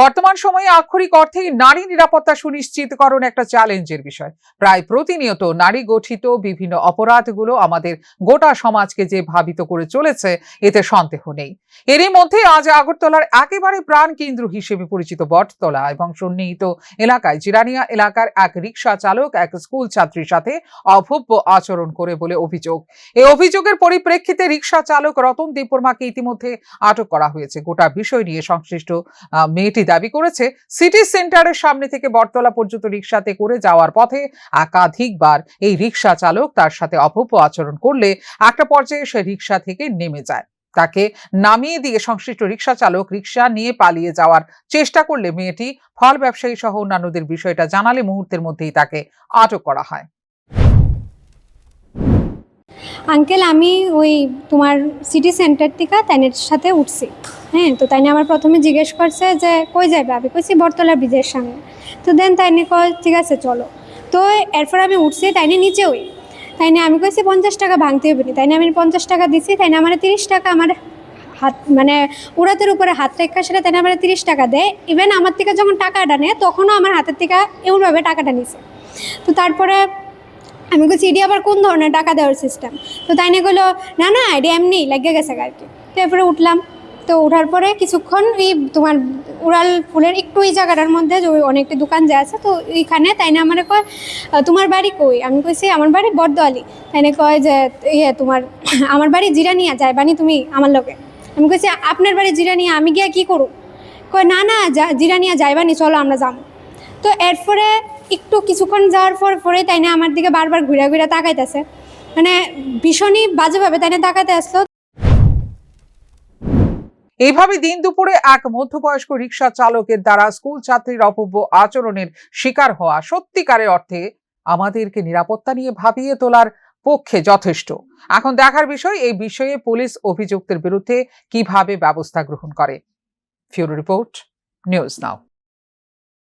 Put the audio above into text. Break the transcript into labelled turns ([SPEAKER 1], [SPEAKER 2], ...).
[SPEAKER 1] বর্তমান সময়ে আক্ষরিক অর্থেই নারী নিরাপত্তা সুনিশ্চিতকরণ একটা চ্যালেঞ্জের বিষয়। প্রায় প্রতিনিয়ত নারী গঠিত বিভিন্ন অপরাধগুলো আমাদের গোটা সমাজকে যে ভাবিত করে চলেছে এতে সন্দেহ নেই। এরই মধ্যে আজ আগরতলার একেবারে প্রাণ কেন্দ্র হিসেবে পরিচিত বটতলা এবং সন্নিহিত এলাকায় জিরানিয়া এলাকার এক রিকশা চালক এক স্কুল ছাত্রীর সাথে অভব্য আচরণ করে বলে অভিযোগ। এই অভিযোগের পরিপ্রেক্ষিতে রিকশা চালক রতন দেববর্মাকে ইতিমধ্যে আটক করা হয়েছে। গোটা বিষয় নিয়ে সংশ্লিষ্ট মেয়েটি দাবি করেছে, সিটি সেন্টারের সামনে থেকে বটতলা পর্যন্ত রিকশাতে করে যাওয়ার পথে একাধিকবার এই রিকশা চালক তার সাথে অভব্য আচরণ করলে একটা পর্যায়ে সে রিকশা থেকে নেমে যায়। তাকে নামিয়ে দিয়ে সংশ্লিষ্ট রিকশা চালক রিকশা নিয়ে পালিয়ে যাওয়ার চেষ্টা করলে মেয়েটি ফল ব্যবসায়ী সহ অন্যান্যদের বিষয়টা জানালে মুহূর্তের মধ্যেই তাকে আটক করা হয়।
[SPEAKER 2] আঙ্কেল, আমি ওই তোমার সিটি সেন্টার থেকে তাইনের সাথে উঠছি। হ্যাঁ, তো তাইনে আমার প্রথমে জিজ্ঞেস করছে যে কই যাবে, আমি কইছি বটতলা ব্রিজের সামনে। তো দেন তাইনে কয় ঠিক আছে চলো। তো এরপর আমি উঠছি, তাইনে নিচে ওই তাইনে আমি কইছি 50 টাকা ভাঙতে হবে না। তাইনে আমি 50 টাকা দিছি, তাইনে আমার 30 টাকা আমার হাত মানে উড়াতের উপরে হাত রেখা সেটা তাইনে আমার 30 টাকা দেয়। ইভেন আমার থেকে যখন টাকাটা নেয় তখনও আমার হাতের থেকে এমনভাবে টাকাটা নিছে। তো তারপরে আমি বলছি এটি আবার কোন ধরনের টাকা দেওয়ার সিস্টেম। তো তাই নিয়ে গেলো না না এটি এমনি লেগে গেছে আর কি। তো এরপরে উঠলাম। তো ওঠার পরে কিছুক্ষণ এই তোমার উড়াল ফুলের একটু এই জায়গাটার মধ্যে যে অনেকটি দোকান যে আছে, তো এইখানে তাই না আমার কয় তোমার বাড়ি কই। আমি কইছি আমার বাড়ি বটদোয়ালি। তাই না কয় যে তোমার আমার বাড়ি জিরানিয়া, যাইবানি তুমি আমার লোকে। আমি কইছি আপনার বাড়ি জিরানিয়া, আমি গিয়া কী করু। কয় না না জিরানিয়া যাইবানি, চলো আমরা যাবো। তো এরপরে একটু কিছুক্ষণ যাওয়ার পরে তাই না আমার দিকে বারবার ঘুরে ঘুরে তাকাইতেছে, মানে ভীষণই বাজেভাবে তাই না তাকাতে আসলো।
[SPEAKER 1] এইভাবে দিন দুপুরে এক মধ্যবয়স্ক রিকশা চালকের দ্বারা স্কুল ছাত্রীর অপূর্ব আচরণের শিকার হওয়া সত্যিকারের অর্থে আমাদেরকে নিরাপত্তা নিয়ে ভাবিয়ে তোলার পক্ষে যথেষ্ট। এখন দেখার বিষয় এই বিষয়ে পুলিশ অভিযুক্তের বিরুদ্ধে কিভাবে ব্যবস্থা গ্রহণ করে। ফিউরো রিপোর্ট, নিউজ নাও।